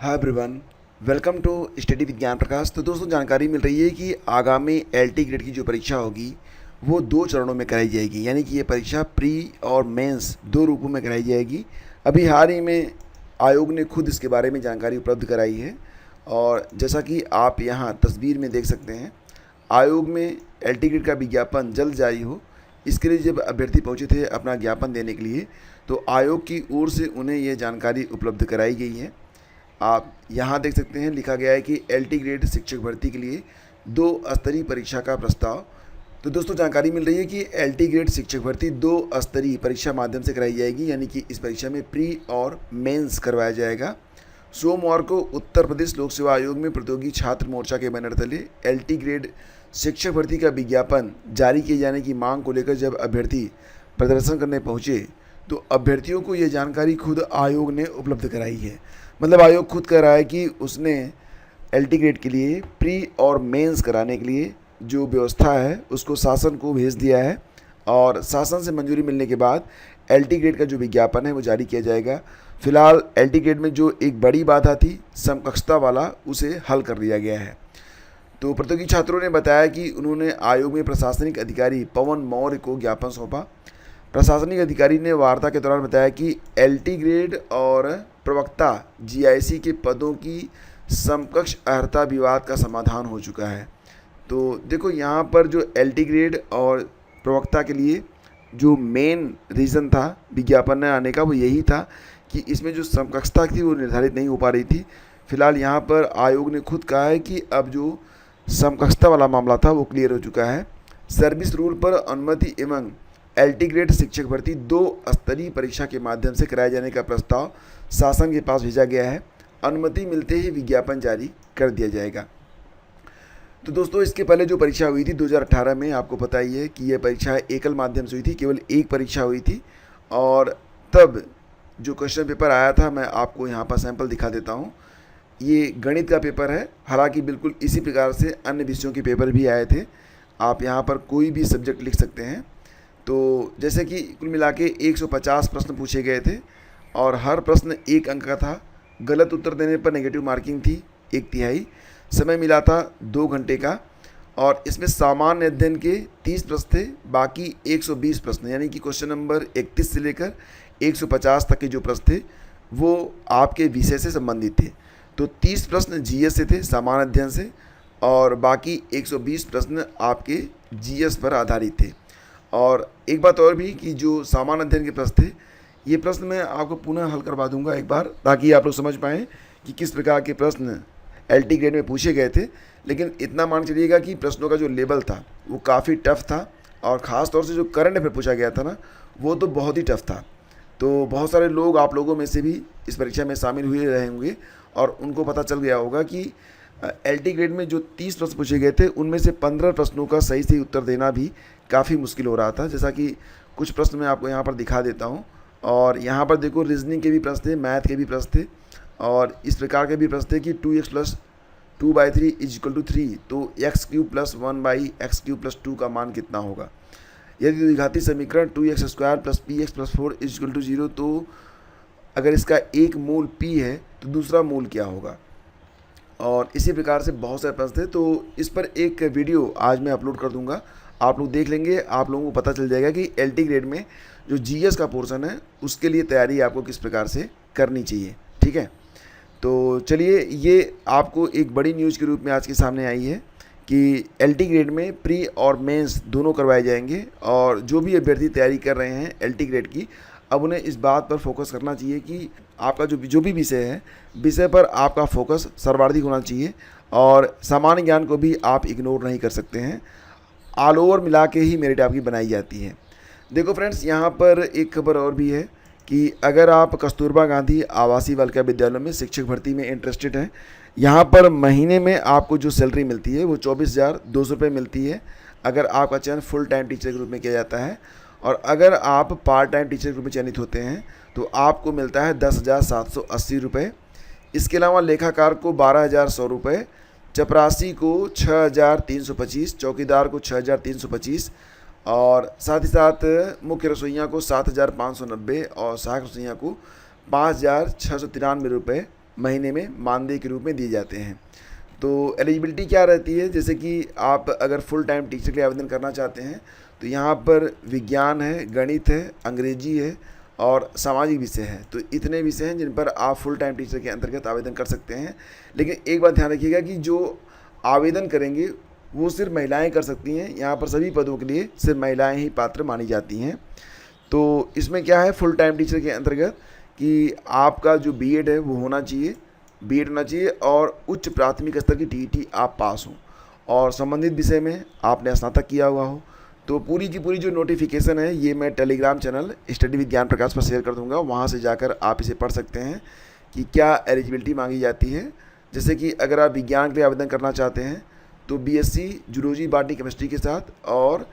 Hi everyone, welcome to study Vigyan Prakash. तो दोस्तों जानकारी मिल रही है कि आगामी एलटी ग्रेड की जो परीक्षा होगी वो दो चरणों में कराई जाएगी, यानी कि ये परीक्षा प्री और मेंस दो रूपों में कराई जाएगी। अभी हाल ही में आयोग ने खुद इसके बारे में जानकारी उपलब्ध कराई है और जैसा कि आप यहाँ तस्वीर में देख सकते हैं, आयोग में एलटी ग्रेड का विज्ञापन जल्द जारी हो, इसके लिए जब अभ्यर्थी पहुँचे थे अपना ज्ञापन देने के लिए, तो आयोग की ओर से उन्हें ये जानकारी उपलब्ध कराई गई है। आप यहाँ देख सकते हैं, लिखा गया है कि एलटी ग्रेड शिक्षक भर्ती के लिए दो स्तरीय परीक्षा का प्रस्ताव। तो दोस्तों जानकारी मिल रही है कि एलटी ग्रेड शिक्षक भर्ती दो स्तरीय परीक्षा माध्यम से कराई जाएगी, यानी कि इस परीक्षा में प्री और मेंस करवाया जाएगा। सोमवार को उत्तर प्रदेश लोक सेवा आयोग में प्रतियोगी छात्र मोर्चा के बैनर तले एलटी ग्रेड शिक्षक भर्ती का विज्ञापन जारी किए जाने की मांग को लेकर जब अभ्यर्थी प्रदर्शन करने पहुंचे तो अभ्यर्थियों को ये जानकारी खुद आयोग ने उपलब्ध कराई है। मतलब आयोग खुद कह रहा है कि उसने एलटी ग्रेड के लिए प्री और मेंस कराने के लिए जो व्यवस्था है उसको शासन को भेज दिया है और शासन से मंजूरी मिलने के बाद एलटी ग्रेड का जो विज्ञापन है वो जारी किया जाएगा। फिलहाल एलटी ग्रेड में जो एक बड़ी बाधा थी समकक्षता वाला, उसे हल कर दिया गया है। तो प्रतियोगी छात्रों ने बताया कि उन्होंने आयोग में प्रशासनिक अधिकारी पवन मौर्य को ज्ञापन सौंपा। प्रशासनिक अधिकारी ने वार्ता के दौरान बताया कि एलटी ग्रेड और प्रवक्ता जीआईसी के पदों की समकक्ष अर्हता विवाद का समाधान हो चुका है। तो देखो यहाँ पर जो एलटी ग्रेड और प्रवक्ता के लिए जो मेन रीज़न था विज्ञापन में आने का वो यही था कि इसमें जो समकक्षता थी वो निर्धारित नहीं हो पा रही थी। फिलहाल यहाँ पर आयोग ने खुद कहा है कि अब जो समकक्षता वाला मामला था वो क्लियर हो चुका है। सर्विस रूल पर अनुमति एवं एलटी ग्रेड शिक्षक भर्ती दो स्तरीय परीक्षा के माध्यम से कराए जाने का प्रस्ताव शासन के पास भेजा गया है। अनुमति मिलते ही विज्ञापन जारी कर दिया जाएगा। तो दोस्तों इसके पहले जो परीक्षा हुई थी 2018 में, आपको पता ही है कि यह परीक्षा एकल माध्यम से हुई थी, केवल एक परीक्षा हुई थी और तब जो क्वेश्चन पेपर आया था मैं आपको यहाँ पर सैंपल दिखा देता हूँ। ये गणित का पेपर है, हालांकि बिल्कुल इसी प्रकार से अन्य विषयों के पेपर भी आए थे। आप यहाँ पर कोई भी सब्जेक्ट लिख सकते हैं। तो जैसे कि कुल मिला के 150 प्रश्न पूछे गए थे और हर प्रश्न एक अंक का था। गलत उत्तर देने पर नेगेटिव मार्किंग थी 1/3। समय मिला था 2 घंटे का और इसमें सामान्य अध्ययन के 30 प्रश्न थे, बाकी 120 प्रश्न यानी कि क्वेश्चन नंबर 31 से लेकर 150 तक के जो प्रश्न थे वो आपके विषय से संबंधित थे। तो 30 प्रश्न जीएस से थे, सामान्य अध्ययन से, और बाकी 120 प्रश्न आपके जीएस पर आधारित थे। और एक बात और भी कि जो सामान्य अध्ययन के प्रश्न थे, ये प्रश्न मैं आपको पुनः हल करवा दूंगा एक बार, ताकि आप लोग समझ पाएँ कि किस प्रकार के प्रश्न एलटी ग्रेड में पूछे गए थे। लेकिन इतना मान चलिएगा कि प्रश्नों का जो लेवल था वो काफ़ी टफ था और ख़ास तौर से जो करंट अफेयर पूछा गया था ना, वो तो बहुत ही टफ था। तो बहुत सारे लोग, आप लोगों में से भी इस परीक्षा में शामिल हुए रहे होंगे और उनको पता चल गया होगा कि एलटी ग्रेड में जो 30 प्रश्न पूछे गए थे उनमें से 15 प्रश्नों का सही सही उत्तर देना भी काफ़ी मुश्किल हो रहा था। जैसा कि कुछ प्रश्न मैं आपको यहाँ पर दिखा देता हूँ। और यहाँ पर देखो रीजनिंग के भी प्रश्न थे, मैथ के भी प्रश्न थे और इस प्रकार के भी प्रश्न थे कि 2x + 2/3 = 3, तो x³ + 1/x³ + 2 का मान कितना होगा। यदि द्विघाती समीकरण 2x² + px + 4 = 0, तो अगर इसका एक मूल p है तो दूसरा मूल क्या होगा। और इसी प्रकार से बहुत सारे प्रश्न थे। तो इस पर एक वीडियो आज मैं अपलोड कर दूंगा, आप लोग देख लेंगे, आप लोगों को पता चल जाएगा कि एलटी ग्रेड में जो जीएस का पोर्शन है उसके लिए तैयारी आपको किस प्रकार से करनी चाहिए। ठीक है, तो चलिए, ये आपको एक बड़ी न्यूज़ के रूप में आज के सामने आई है कि एलटी ग्रेड में प्री और मेंस दोनों करवाए जाएंगे और जो भी अभ्यर्थी तैयारी कर रहे हैं एलटी ग्रेड की, अब उन्हें इस बात पर फोकस करना चाहिए कि आपका जो भी विषय है, विषय पर आपका फोकस सर्वाधिक होना चाहिए और सामान्य ज्ञान को भी आप इग्नोर नहीं कर सकते हैं। ऑल ओवर मिला के ही मेरिट आपकी बनाई जाती है। देखो फ्रेंड्स, यहाँ पर एक खबर और भी है कि अगर आप कस्तूरबा गांधी आवासीय बालिका विद्यालयों में शिक्षक भर्ती में इंटरेस्टेड हैं, यहाँ पर महीने में आपको जो सैलरी मिलती है वो 24,200 रुपये मिलती है अगर आपका चयन फुल टाइम टीचर के रूप में किया जाता है। और अगर आप पार्ट टाइम टीचर के रूप में चयनित होते हैं तो आपको मिलता है 10,780 रुपये। इसके अलावा लेखाकार को 12,100 रुपये, चपरासी को 6,325, चौकीदार को 6,325 और साथ ही साथ मुख्य रसोइया को 7,590 और सहायक रसोइया को 5,693 रुपये महीने में मानदेय के रूप में दिए जाते हैं। तो एलिजिबिलिटी क्या रहती है, जैसे कि आप अगर फुल टाइम टीचर के लिए आवेदन करना चाहते हैं तो यहाँ पर विज्ञान है, गणित है, अंग्रेजी है और सामाजिक विषय है। तो इतने विषय हैं जिन पर आप फुल टाइम टीचर के अंतर्गत आवेदन कर सकते हैं। लेकिन एक बात ध्यान रखिएगा कि जो आवेदन करेंगे वो सिर्फ महिलाएं कर सकती हैं। यहाँ पर सभी पदों के लिए सिर्फ महिलाएं ही पात्र मानी जाती हैं। तो इसमें क्या है, फुल टाइम टीचर के अंतर्गत कि आपका जो बीएड है वो होना चाहिए, बीएड होना चाहिए और उच्च प्राथमिक स्तर की टीईटी आप पास हों और संबंधित विषय में आपने स्नातक किया हुआ हो। तो पूरी की पूरी जो नोटिफिकेशन है ये मैं टेलीग्राम चैनल स्टडी विद ज्ञान प्रकाश पर शेयर कर दूंगा। वहाँ से जाकर आप इसे पढ़ सकते हैं कि क्या एलिजिबिलिटी मांगी जाती है। जैसे कि अगर आप विज्ञान के लिए आवेदन करना चाहते हैं तो बीएससी जूलॉजी बॉटनी केमिस्ट्री के साथ और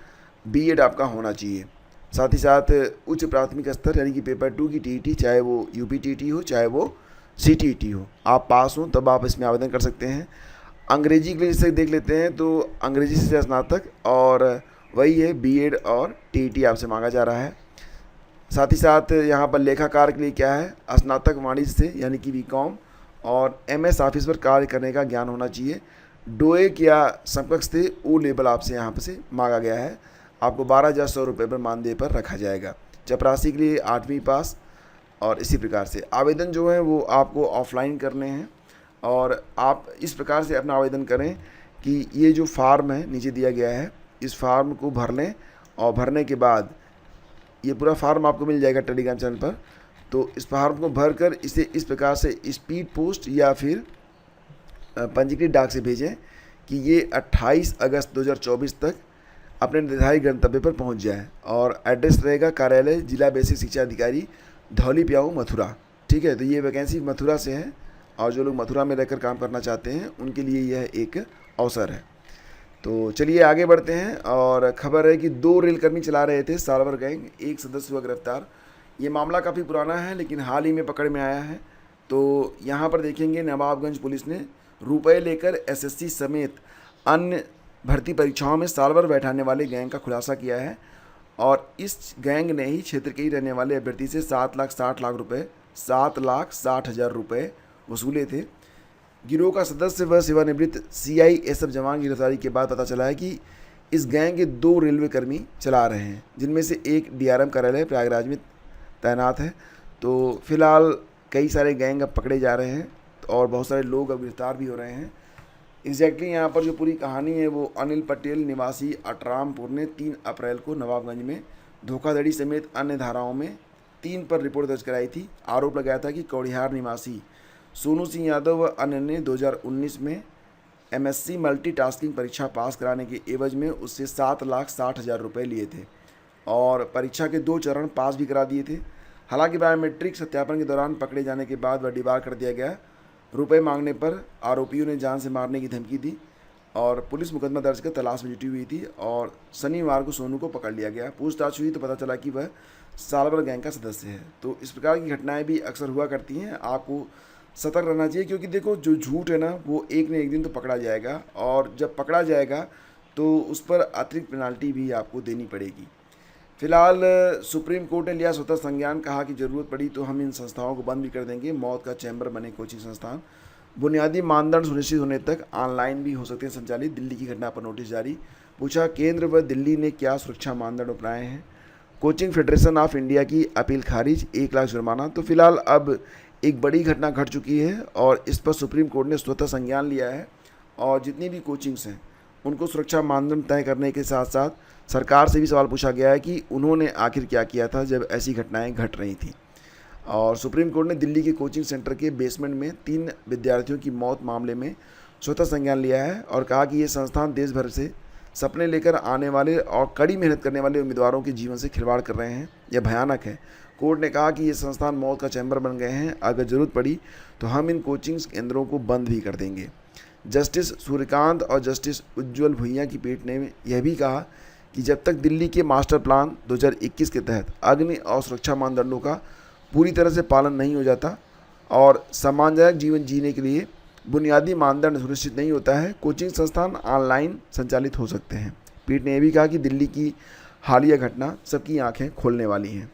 बीएड आपका होना चाहिए। साथ ही साथ उच्च प्राथमिक स्तर यानी कि पेपर 2 की टीईटी, चाहे वो यूपी टीईटी हो चाहे वो सीटीईटी हो, आप पास हो तब आप इसमें आवेदन कर सकते हैं। अंग्रेजी के लिए जैसे देख लेते हैं तो अंग्रेजी से स्नातक और वही है बीएड और टीईटी आपसे मांगा जा रहा है। साथ ही साथ यहाँ पर लेखाकार के लिए क्या है, स्नातक वाणिज्य से यानी कि बीकॉम और एमएस ऑफिस पर कार्य करने का ज्ञान होना चाहिए। डोएक या समकक्ष से ओ लेवल आपसे यहाँ पर से मांगा गया है। आपको 12,100 रुपये पर मानदेय पर रखा जाएगा। चपरासी के लिए 8वीं पास और इसी प्रकार से आवेदन जो है वो आपको ऑफलाइन करने हैं। और आप इस प्रकार से अपना आवेदन करें कि ये जो फार्म है नीचे दिया गया है, इस फार्म को भर लें और भरने के बाद ये पूरा फार्म आपको मिल जाएगा टेलीग्राम चैनल पर। तो इस फार्म को भर कर इसे इस प्रकार से स्पीड पोस्ट या फिर पंजीकृत डाक से भेजें कि ये 28 अगस्त 2024 तक अपने निर्धारित गंतव्य पर पहुंच जाए। और एड्रेस रहेगा कार्यालय जिला बेसिक शिक्षा अधिकारी, धौली प्याऊ, मथुरा। ठीक है, तो ये वैकेंसी मथुरा से है और जो लोग मथुरा में रहकर काम करना चाहते हैं उनके लिए यह एक अवसर है। तो चलिए आगे बढ़ते हैं। और खबर है कि 2 रेलकर्मी चला रहे थे सालवर गैंग, एक सदस्य हुआ गिरफ्तार। ये मामला काफ़ी पुराना है लेकिन हाल ही में पकड़ में आया है। तो यहाँ पर देखेंगे नवाबगंज पुलिस ने रुपए लेकर एसएससी समेत अन्य भर्ती परीक्षाओं में सालवर बैठाने वाले गैंग का खुलासा किया है। और इस गैंग ने ही क्षेत्र के ही रहने वाले अभ्यर्थी से 7,60,000 रुपये वसूले थे। गिरोह का सदस्य व सेवानिवृत्त सीआईएसएफ जवान की गिरफ्तारी के बाद पता चला है कि इस गैंग के 2 रेलवे कर्मी चला रहे हैं, जिनमें से एक डीआरएम कार्यालय प्रयागराज में तैनात है। तो फिलहाल कई सारे गैंग अब पकड़े जा रहे हैं और बहुत सारे लोग अब गिरफ्तार भी हो रहे हैं। एग्जैक्टली यहाँ पर जो पूरी कहानी है वो अनिल पटेल निवासी अटरामपुर ने 3 अप्रैल को नवाबगंज में धोखाधड़ी समेत अन्य धाराओं में 3 पर रिपोर्ट दर्ज कराई थी। आरोप लगाया था कि कौड़िहार निवासी सोनू सिंह यादव व अन्य ने 2019 में एमएससी मल्टीटास्किंग परीक्षा पास कराने के एवज में उससे 7,60,000 रुपये लिए थे और परीक्षा के 2 चरण पास भी करा दिए थे। हालांकि बायोमेट्रिक सत्यापन के दौरान पकड़े जाने के बाद वह डिबार कर दिया गया। रुपए मांगने पर आरोपियों ने जान से मारने की धमकी दी और पुलिस मुकदमा दर्ज कर तलाश में जुटी हुई थी और शनिवार को सोनू को पकड़ लिया गया। पूछताछ हुई तो पता चला कि वह सालवर गैंग का सदस्य है। तो इस प्रकार की घटनाएं भी अक्सर हुआ करती हैं, आपको सतर्क रहना चाहिए क्योंकि देखो जो झूठ है ना वो एक न एक दिन तो पकड़ा जाएगा और जब पकड़ा जाएगा तो उस पर अतिरिक्त पेनाल्टी भी आपको देनी पड़ेगी। फिलहाल सुप्रीम कोर्ट ने लिया स्वतः संज्ञान, कहा कि ज़रूरत पड़ी तो हम इन संस्थाओं को बंद भी कर देंगे। मौत का चैम्बर बने कोचिंग संस्थान, बुनियादी मानदंड सुनिश्चित होने तक ऑनलाइन भी हो सकते हैं संचालित। दिल्ली की घटना पर नोटिस जारी, पूछा केंद्र व दिल्ली ने क्या सुरक्षा मानदंड अपनाए हैं। कोचिंग फेडरेशन ऑफ इंडिया की अपील खारिज, 1 लाख जुर्माना। तो फिलहाल अब एक बड़ी घटना घट चुकी है और इस पर सुप्रीम कोर्ट ने स्वतः संज्ञान लिया है और जितनी भी कोचिंग्स हैं उनको सुरक्षा मानदंड तय करने के साथ साथ सरकार से भी सवाल पूछा गया है कि उन्होंने आखिर क्या किया था जब ऐसी घटनाएं घट रही थी। और सुप्रीम कोर्ट ने दिल्ली के कोचिंग सेंटर के बेसमेंट में 3 विद्यार्थियों की मौत मामले में स्वतः संज्ञान लिया है और कहा कि ये संस्थान देश भर से सपने लेकर आने वाले और कड़ी मेहनत करने वाले उम्मीदवारों के जीवन से खिलवाड़ कर रहे हैं। यह भयानक है। कोर्ट ने कहा कि ये संस्थान मौत का चैम्बर बन गए हैं, अगर ज़रूरत पड़ी तो हम इन कोचिंग केंद्रों को बंद भी कर देंगे। जस्टिस सूर्यकांत और जस्टिस उज्ज्वल भुइयां की पीठ ने यह भी कहा कि जब तक दिल्ली के मास्टर प्लान 2021 के तहत अग्नि और सुरक्षा मानदंडों का पूरी तरह से पालन नहीं हो जाता और सम्मानजनक जीवन जीने के लिए बुनियादी मानदंड सुनिश्चित नहीं होता है, कोचिंग संस्थान ऑनलाइन संचालित हो सकते हैं। पीठ ने यह भी कहा कि दिल्ली की हालिया घटना सबकी आंखें खोलने वाली हैं।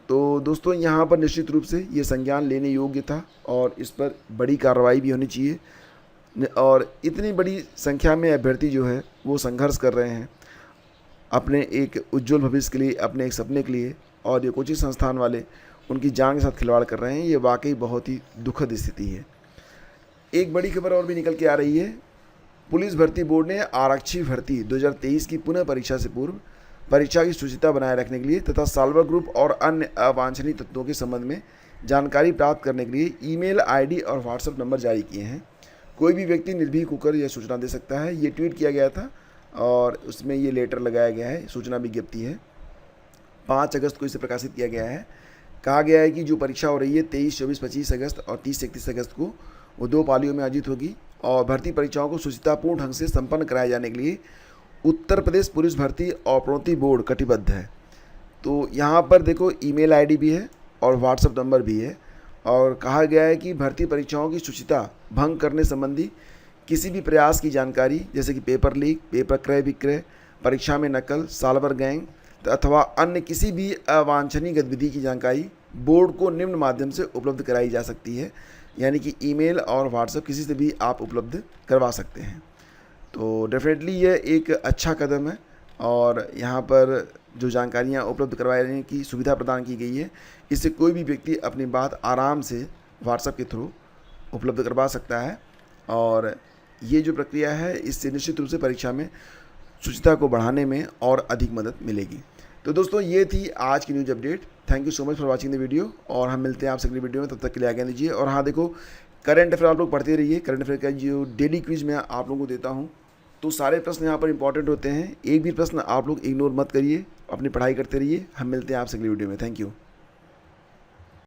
तो दोस्तों यहाँ पर निश्चित रूप से ये संज्ञान लेने योग्य था और इस पर बड़ी कार्रवाई भी होनी चाहिए। और इतनी बड़ी संख्या में अभ्यर्थी जो है वो संघर्ष कर रहे हैं अपने एक उज्जवल भविष्य के लिए, अपने एक सपने के लिए, और ये कोचिंग संस्थान वाले उनकी जान के साथ खिलवाड़ कर रहे हैं। ये वाकई बहुत ही दुखद स्थिति है। एक बड़ी खबर और भी निकल के आ रही है। पुलिस भर्ती बोर्ड ने आरक्षी भर्ती 2023 की पुनः परीक्षा से पूर्व परीक्षा की शुचिता बनाए रखने के लिए तथा साल्वर ग्रुप और अन्य अवांछनीय तत्वों के संबंध में जानकारी प्राप्त करने के लिए ईमेल आईडी और व्हाट्सएप नंबर जारी किए हैं। कोई भी व्यक्ति निर्भीक होकर यह सूचना दे सकता है। ये ट्वीट किया गया था और उसमें ये लेटर लगाया गया है, सूचना विज्ञप्ति है। 5 अगस्त को इसे प्रकाशित किया गया है। कहा गया है कि जो परीक्षा हो रही है 23, 24, 25 अगस्त और 30 से 31 अगस्त को, वो 2 पालियों में आयोजित होगी और भर्ती परीक्षाओं को शुचितापूर्ण ढंग से संपन्न कराए जाने के लिए उत्तर प्रदेश पुलिस भर्ती और प्रोन्नति बोर्ड कटिबद्ध है। तो यहाँ पर देखो ईमेल आईडी भी है और व्हाट्सएप नंबर भी है और कहा गया है कि भर्ती परीक्षाओं की शुचिता भंग करने संबंधी किसी भी प्रयास की जानकारी, जैसे कि पेपर लीक, पेपर क्रय विक्रय, परीक्षा में नकल, साल्वर गैंग अथवा अन्य किसी भी अवांछनीय गतिविधि की जानकारी बोर्ड को निम्न माध्यम से उपलब्ध कराई जा सकती है। यानी कि ईमेल और व्हाट्सएप किसी से भी आप उपलब्ध करवा सकते हैं। तो डेफिनेटली यह एक अच्छा कदम है और यहाँ पर जो जानकारियाँ उपलब्ध करवाने की सुविधा प्रदान की गई है, इससे कोई भी व्यक्ति अपनी बात आराम से व्हाट्सएप के थ्रू उपलब्ध करवा सकता है। और ये जो प्रक्रिया है, इससे निश्चित रूप से परीक्षा में शुचिता को बढ़ाने में और अधिक मदद मिलेगी। तो दोस्तों, ये थी आज की news update. Thank you so much for watching the video और हम मिलते हैं आपसे अगली वीडियो में। तब तक के लिए आज्ञा दीजिए। और हाँ देखो, करंट अफेयर आप लोग पढ़ते रहिए। करंट अफेयर का जो डेली क्विज मैं आप लोगों को देता हूँ, तो सारे प्रश्न यहाँ पर इंपॉर्टेंट होते हैं। एक भी प्रश्न आप लोग इग्नोर मत करिए, अपनी पढ़ाई करते रहिए। हम मिलते हैं आपसे अगली वीडियो में। Thank you.